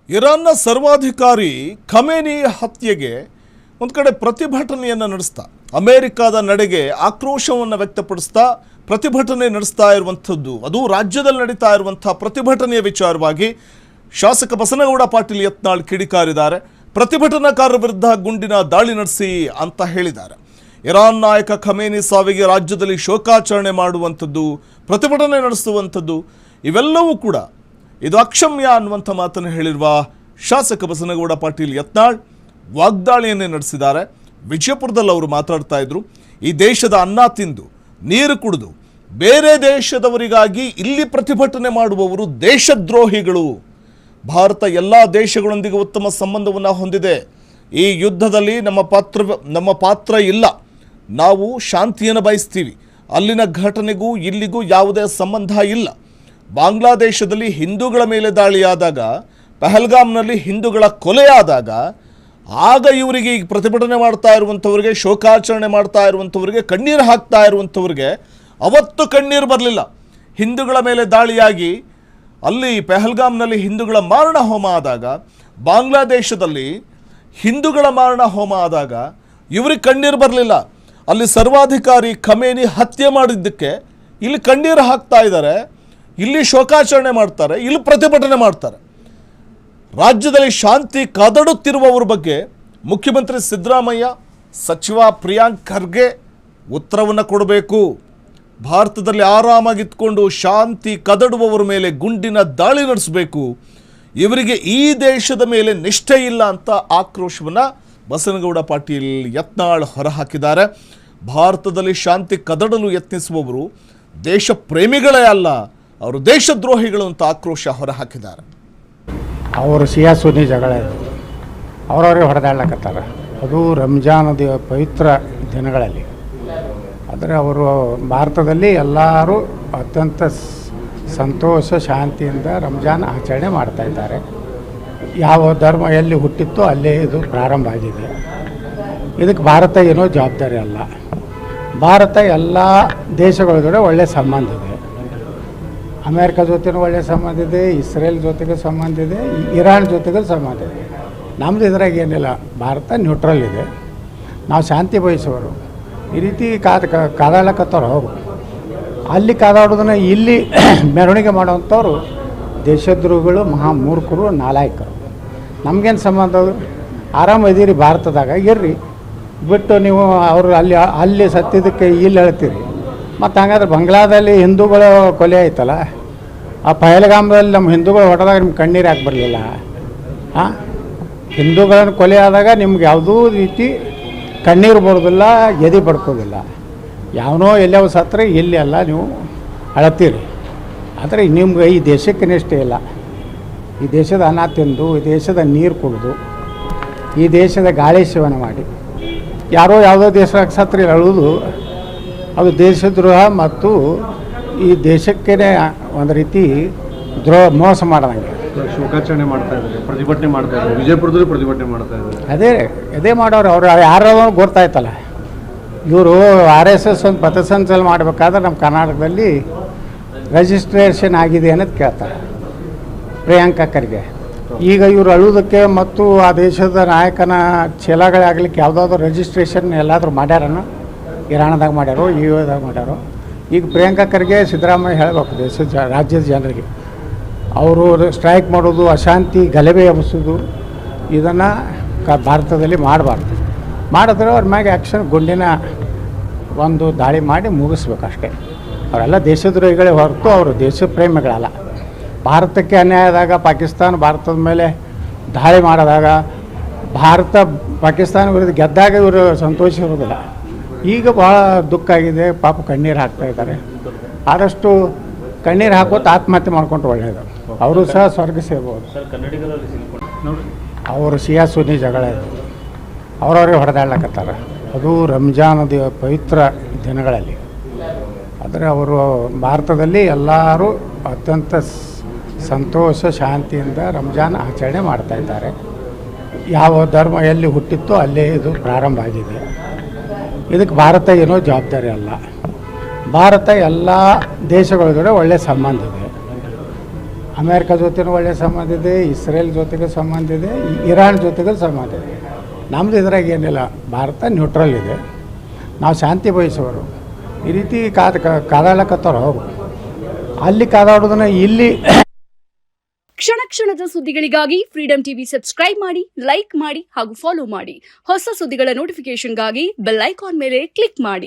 ಇರಾನ್ನ ಸರ್ವಾಧಿಕಾರಿ ಖಮೇನಿ ಹತ್ಯೆಗೆ ಒಂದು ಕಡೆ ಪ್ರತಿಭಟನೆಯನ್ನು ನಡೆಸ್ತಾ ಅಮೆರಿಕದ ನಡೆಗೆ ಆಕ್ರೋಶವನ್ನು ವ್ಯಕ್ತಪಡಿಸ್ತಾ ಪ್ರತಿಭಟನೆ ನಡೆಸ್ತಾ ಇರುವಂಥದ್ದು, ಅದು ರಾಜ್ಯದಲ್ಲಿ ನಡೀತಾ ಇರುವಂಥ ಪ್ರತಿಭಟನೆಯ ವಿಚಾರವಾಗಿ ಶಾಸಕ ಬಸನಗೌಡ ಪಾಟೀಲ್ ಯತ್ನಾಳ್ ಕಿಡಿಕಾರಿದ್ದಾರೆ. ಪ್ರತಿಭಟನಾಕಾರರ ವಿರುದ್ಧ ಗುಂಡಿನ ದಾಳಿ ನಡೆಸಿ ಅಂತ ಹೇಳಿದ್ದಾರೆ. ಇರಾನ್ ನಾಯಕ ಖಮೇನಿ ಸಾವಿಗೆ ರಾಜ್ಯದಲ್ಲಿ ಶೋಕಾಚರಣೆ ಮಾಡುವಂಥದ್ದು, ಪ್ರತಿಭಟನೆ ನಡೆಸುವಂಥದ್ದು ಇವೆಲ್ಲವೂ ಕೂಡ ಇದು ಅಕ್ಷಮ್ಯ ಅನ್ನುವಂಥ ಮಾತನ್ನು ಹೇಳಿರುವ ಶಾಸಕ ಬಸನಗೌಡ ಪಾಟೀಲ್ ಯತ್ನಾಳ್ ವಾಗ್ದಾಳಿಯನ್ನೇ ನಡೆಸಿದ್ದಾರೆ. ವಿಜಯಪುರದಲ್ಲಿ ಅವರು ಮಾತಾಡ್ತಾ ಇದ್ರು, ಈ ದೇಶದ ಅನ್ನ ತಿಂದು ನೀರು ಕುಡಿದು ಬೇರೆ ದೇಶದವರಿಗಾಗಿ ಇಲ್ಲಿ ಪ್ರತಿಭಟನೆ ಮಾಡುವವರು ದೇಶದ್ರೋಹಿಗಳು. ಭಾರತ ಎಲ್ಲ ದೇಶಗಳೊಂದಿಗೆ ಉತ್ತಮ ಸಂಬಂಧವನ್ನು ಹೊಂದಿದೆ. ಈ ಯುದ್ಧದಲ್ಲಿ ನಮ್ಮ ಪಾತ್ರ ಇಲ್ಲ. ನಾವು ಶಾಂತಿಯನ್ನು ಬಯಸ್ತೀವಿ. ಅಲ್ಲಿನ ಘಟನೆಗೂ ಇಲ್ಲಿಗೂ ಯಾವುದೇ ಸಂಬಂಧ ಇಲ್ಲ. ಬಾಂಗ್ಲಾದೇಶದಲ್ಲಿ ಹಿಂದೂಗಳ ಮೇಲೆ ದಾಳಿಯಾದಾಗ, ಪಹಲ್ಗಾಮ್ನಲ್ಲಿ ಹಿಂದೂಗಳ ಕೊಲೆಯಾದಾಗ, ಆಗ ಇವರಿಗೆ ಈಗ ಪ್ರತಿಭಟನೆ ಮಾಡ್ತಾ ಇರುವಂಥವ್ರಿಗೆ, ಶೋಕಾಚರಣೆ ಮಾಡ್ತಾ ಇರುವಂಥವ್ರಿಗೆ, ಕಣ್ಣೀರು ಹಾಕ್ತಾ ಇರುವಂಥವ್ರಿಗೆ ಅವತ್ತು ಕಣ್ಣೀರು ಬರಲಿಲ್ಲ. ಹಿಂದೂಗಳ ಮೇಲೆ ದಾಳಿಯಾಗಿ ಅಲ್ಲಿ ಪಹಲ್ಗಾಮ್ನಲ್ಲಿ ಹಿಂದೂಗಳ ಮಾರಣ ಹೋಮ ಆದಾಗ, ಬಾಂಗ್ಲಾದೇಶದಲ್ಲಿ ಹಿಂದೂಗಳ ಮಾರಣ ಹೋಮ ಆದಾಗ ಇವ್ರಿಗೆ ಕಣ್ಣೀರು ಬರಲಿಲ್ಲ. ಅಲ್ಲಿ ಸರ್ವಾಧಿಕಾರಿ ಖಮೇನಿ ಹತ್ಯೆ ಮಾಡಿದ್ದಕ್ಕೆ ಇಲ್ಲಿ ಕಣ್ಣೀರು ಹಾಕ್ತಾ ಇದ್ದಾರೆ, ಇಲ್ಲಿ ಶೋಕಾಚರಣೆ ಮಾಡ್ತಾರೆ, ಇಲ್ಲಿ ಪ್ರತಿಭಟನೆ ಮಾಡ್ತಾರೆ. ರಾಜ್ಯದಲ್ಲಿ ಶಾಂತಿ ಕದಡುತ್ತಿರುವವರ ಬಗ್ಗೆ ಮುಖ್ಯಮಂತ್ರಿ ಸಿದ್ದರಾಮಯ್ಯ, ಸಚಿವ ಪ್ರಿಯಾಂಕ್ ಖರ್ಗೆ ಉತ್ತರವನ್ನು ಕೊಡಬೇಕು. ಭಾರತದಲ್ಲಿ ಆರಾಮಾಗಿತ್ಕೊಂಡು ಶಾಂತಿ ಕದಡುವವರ ಮೇಲೆ ಗುಂಡಿನ ದಾಳಿ ನಡೆಸಬೇಕು. ಇವರಿಗೆ ಈ ದೇಶದ ಮೇಲೆ ನಿಷ್ಠೆ ಇಲ್ಲ ಅಂತ ಆಕ್ರೋಶವನ್ನು ಬಸನಗೌಡ ಪಾಟೀಲ್ ಯತ್ನಾಳ್ ಹೊರಹಾಕಿದ್ದಾರೆ. ಭಾರತದಲ್ಲಿ ಶಾಂತಿ ಕದಡಲು ಯತ್ನಿಸುವವರು ದೇಶ ಪ್ರೇಮಿಗಳೇ ಅಲ್ಲ, ಅವರು ದೇಶದ್ರೋಹಿಗಳು ಅಂತ ಆಕ್ರೋಶ ಹೊರಹಾಕಿದ್ದಾರೆ. ಅವರು ಸಿಯಾ ಸುನ್ನಿ ಜಗಳ ಅವರವರೇ ಹೊಡೆದಾಡ್ಲಕತ್ತಾರೆ. ಅದು ರಂಜಾನ್ ಪವಿತ್ರ ದಿನಗಳಲ್ಲಿ. ಆದರೆ ಅವರು ಭಾರತದಲ್ಲಿ ಎಲ್ಲರೂ ಅತ್ಯಂತ ಸಂತೋಷ ಶಾಂತಿಯಿಂದ ರಂಜಾನ್ ಆಚರಣೆ ಮಾಡ್ತಾಯಿದ್ದಾರೆ. ಯಾವ ಧರ್ಮ ಎಲ್ಲಿ ಹುಟ್ಟಿತ್ತೋ ಅಲ್ಲೇ ಇದು ಪ್ರಾರಂಭ ಆಗಿದೆ. ಇದಕ್ಕೆ ಭಾರತ ಏನೋ ಜವಾಬ್ದಾರಿ ಅಲ್ಲ. ಭಾರತ ಎಲ್ಲ ದೇಶಗಳ ಜೊತೆ ಒಳ್ಳೆಯ ಸಂಬಂಧ ಇದೆ. ಅಮೇರಿಕ ಜೊತೆನೂ ಒಳ್ಳೆಯ ಸಂಬಂಧ ಇದೆ, ಇಸ್ರೇಲ್ ಜೊತೆಗೂ ಸಂಬಂಧ ಇದೆ, ಇರಾನ್ ಜೊತೆಗೂ ಸಂಬಂಧ ಇದೆ. ನಮ್ಮದು ಇದ್ರಾಗ ಏನಿಲ್ಲ, ಭಾರತ ನ್ಯೂಟ್ರಲ್ ಇದೆ. ನಾವು ಶಾಂತಿ ಬಯಸುವರು. ಈ ರೀತಿ ಕಾದಾಡಕತ್ತವ್ರು ಅವರು. ಅಲ್ಲಿ ಕಾದಾಡೋದನ್ನು ಇಲ್ಲಿ ಮೆರವಣಿಗೆ ಮಾಡೋವಂಥವ್ರು ದೇಶದ್ರೋಹಿಗಳು, ಮಹಾಮೂರ್ಖರು, ನಾಲಾಯಕರು. ನಮಗೇನು ಸಂಬಂಧ? ಆರಾಮ ಇದೀರಿ ಭಾರತದಾಗ, ಇರ್ರಿ. ಬಿಟ್ಟು ನೀವು ಅವರು ಅಲ್ಲಿ ಸತ್ತಿದ್ದಕ್ಕೆ ಇಲ್ಲಿ ಹೇಳ್ತೀರಿ. ಮತ್ತು ಹಂಗಾದ್ರೆ ಬಂಗ್ಲಾದಲ್ಲಿ ಹಿಂದೂಗಳ ಕೊಲೆ ಆಯ್ತಲ್ಲ, ಆ ಪಹಲ್ಗಾಮದಲ್ಲಿ ನಮ್ಮ ಹಿಂದೂಗಳು ಹೊಡೆದಾಗ ನಿಮ್ಗೆ ಕಣ್ಣೀರು ಯಾಕೆ ಬರಲಿಲ್ಲ? ಹಾಂ, ಹಿಂದೂಗಳನ್ನು ಕೊಲೆ ಆದಾಗ ನಿಮ್ಗೆ ಯಾವುದೂ ರೀತಿ ಕಣ್ಣೀರು ಬರೋದಿಲ್ಲ, ಎದೆ ಬಡ್ಕೋದಿಲ್ಲ. ಯಾವನೋ ಎಲ್ಲೋ ಸತ್ತರೆ ಇಲ್ಲಿ ಅಲ್ಲ ನೀವು ಅಳತ್ತೀರಿ. ಆದರೆ ನಿಮ್ಗೆ ಈ ದೇಶಕ್ಕೆ ನಿಷ್ಠೆ ಇಲ್ಲ. ಈ ದೇಶದ ಅನ್ನ ತಿಂದು, ಈ ದೇಶದ ನೀರು ಕುಡಿದು, ಈ ದೇಶದ ಗಾಳಿ ಸೇವನೆ ಮಾಡಿ ಯಾರೋ ಯಾವುದೋ ದೇಶಕ್ಕೆ ಸತ್ರೆ ಅಳುವುದು ಅದು ದೇಶದ್ರೋಹ ಮತ್ತು ಈ ದೇಶಕ್ಕೇ ಒಂದು ರೀತಿ ಮೋಸ ಮಾಡೋಂಗೆ. ಶೋಕಾಚರಣೆ ಮಾಡ್ತಾ ಇದ್ದಾರೆ, ಪ್ರತಿಭಟನೆ ಮಾಡ್ತಾ ಇದ್ದಾರೆ, ವಿಜಯಪುರದಲ್ಲಿ ಪ್ರತಿಭಟನೆ ಮಾಡ್ತಾ ಇದ್ದಾರೆ. ಅದೇ ಮಾಡೋರು. ಅವ್ರು ಯಾರೋ ಗೊತ್ತಾಯ್ತಲ್ಲ, ಇವರು RSS ಒಂದು ಪಥಸಂಚಲನ ಮಾಡಬೇಕಾದ್ರೆ ನಮ್ಮ ಕರ್ನಾಟಕದಲ್ಲಿ ರಿಜಿಸ್ಟ್ರೇಷನ್ ಆಗಿದೆ ಅನ್ನೋದು ಕೇಳ್ತಾರೆ ಪ್ರಿಯಾಂಕ ಖರ್ಗೆ. ಈಗ ಇವರು ಅಳುವುದಕ್ಕೆ ಮತ್ತು ಆ ದೇಶದ ನಾಯಕನ ಚೀಲಗಳಾಗಲಿಕ್ಕೆ ಯಾವುದಾದ್ರೂ ರಿಜಿಸ್ಟ್ರೇಷನ್ ಎಲ್ಲಾದರೂ ಮಾಡ್ಯಾರನೋ, ಇರಾಣದಾಗ ಮಾಡ್ಯಾರೋ, UAದಾಗ ಮಾಡ್ಯಾರೋ. ಈಗ ಪ್ರಿಯಾಂಕ ಖರ್ಗೆ ಸಿದ್ದರಾಮಯ್ಯ ಹೇಳಬೇಕು ರಾಜ್ಯದ ಜನರಿಗೆ, ಅವರು ಸ್ಟ್ರೈಕ್ ಮಾಡೋದು, ಅಶಾಂತಿ ಗಲಭೆ ಎಬ್ಬಿಸೋದು ಇದನ್ನು ಭಾರತದಲ್ಲಿ ಮಾಡಬಾರ್ದು. ಮಾಡಿದ್ರೆ ಅವ್ರ ಮ್ಯಾಗೆ ಆ್ಯಕ್ಷನ್ ಗುಂಡಿನ ಒಂದು ದಾಳಿ ಮಾಡಿ ಮುಗಿಸ್ಬೇಕಷ್ಟೇ. ಅವರೆಲ್ಲ ದೇಶದ್ರೋಹಿಗಳೇ ಹೊರತು ಅವರು ದೇಶ ಪ್ರೇಮಿಗಳಲ್ಲ. ಭಾರತಕ್ಕೆ ಅನ್ಯಾಯ ಆದಾಗ ಪಾಕಿಸ್ತಾನ ಭಾರತದ ಮೇಲೆ ದಾಳಿ ಮಾಡಿದಾಗ, ಪಾಕಿಸ್ತಾನ ವಿರುದ್ಧ ಗೆದ್ದಾಗ ಇವರು ಸಂತೋಷಿರೋದಿಲ್ಲ. ಈಗ ಭಾಳ ದುಃಖ ಆಗಿದೆ. ಪಾಪ ಕಣ್ಣೀರು ಹಾಕ್ತಾಯಿದ್ದಾರೆ. ಆದಷ್ಟು ಕಣ್ಣೀರು ಹಾಕೋತ ಆತ್ಮಹತ್ಯೆ ಮಾಡ್ಕೊಂಡ್ರೆ ಒಳ್ಳೆಯದು. ಅವರು ಸಹ ಸ್ವರ್ಗ ಸೇರ್ಬೋದು. ಅವರು ಸಿಯಾ ಸುನ್ನಿ ಜಗಳ ಅವರವರೇ ಹೊಡೆದಾಡ್ಲಕತ್ತಾರೆ. ಅದು ರಂಜಾನ್ ಪವಿತ್ರ ದಿನಗಳಲ್ಲಿ. ಆದರೆ ಅವರು ಭಾರತದಲ್ಲಿ ಎಲ್ಲರೂ ಅತ್ಯಂತ ಸಂತೋಷ ಶಾಂತಿಯಿಂದ ರಂಜಾನ್ ಆಚರಣೆ ಮಾಡ್ತಾಯಿದ್ದಾರೆ. ಯಾವ ಧರ್ಮ ಎಲ್ಲಿ ಹುಟ್ಟಿತ್ತೋ ಅಲ್ಲೇ ಇದು ಪ್ರಾರಂಭ ಆಗಿದೆ. ಇದಕ್ಕೆ ಭಾರತ ಏನೋ ಜವಾಬ್ದಾರಿ ಅಲ್ಲ. ಭಾರತ ಎಲ್ಲ ದೇಶಗಳ ಜೊತೆ ಒಳ್ಳೆಯ ಸಂಬಂಧ ಇದೆ. ಅಮೇರಿಕ ಜೊತೆನೂ ಒಳ್ಳೆಯ ಸಂಬಂಧ ಇದೆ, ಇಸ್ರೇಲ್ ಜೊತೆಗೂ ಸಂಬಂಧ ಇದೆ, ಇರಾನ್ ಜೊತೆಗೂ ಸಂಬಂಧ ಇದೆ. ನಮ್ಮದು ಇದ್ರಾಗ ಏನಿಲ್ಲ, ಭಾರತ ನ್ಯೂಟ್ರಲ್ ಇದೆ, ನಾವು ಶಾಂತಿ ಬಯಸೋರು. ಈ ರೀತಿ ಕಾದಾಡಕತ್ತಾರ ಅವರು, ಅಲ್ಲಿ ಕಾದಾಡೋದನ್ನ ಇಲ್ಲಿ. ಕ್ಷಣ ಕ್ಷಣದ ಸುದ್ದಿಗಳಿಗಾಗಿ ಫ್ರೀಡಂ ಟಿವಿ ಸಬ್ಸ್ಕ್ರೈಬ್ ಮಾಡಿ, ಲೈಕ್ ಮಾಡಿ ಹಾಗೂ ಫಾಲೋ ಮಾಡಿ. ಹೊಸ ಸುದ್ದಿಗಳ ನೋಟಿಫಿಕೇಶನ್ಗಾಗಿ ಬೆಲ್ ಐಕಾನ್ ಮೇಲೆ ಕ್ಲಿಕ್ ಮಾಡಿ.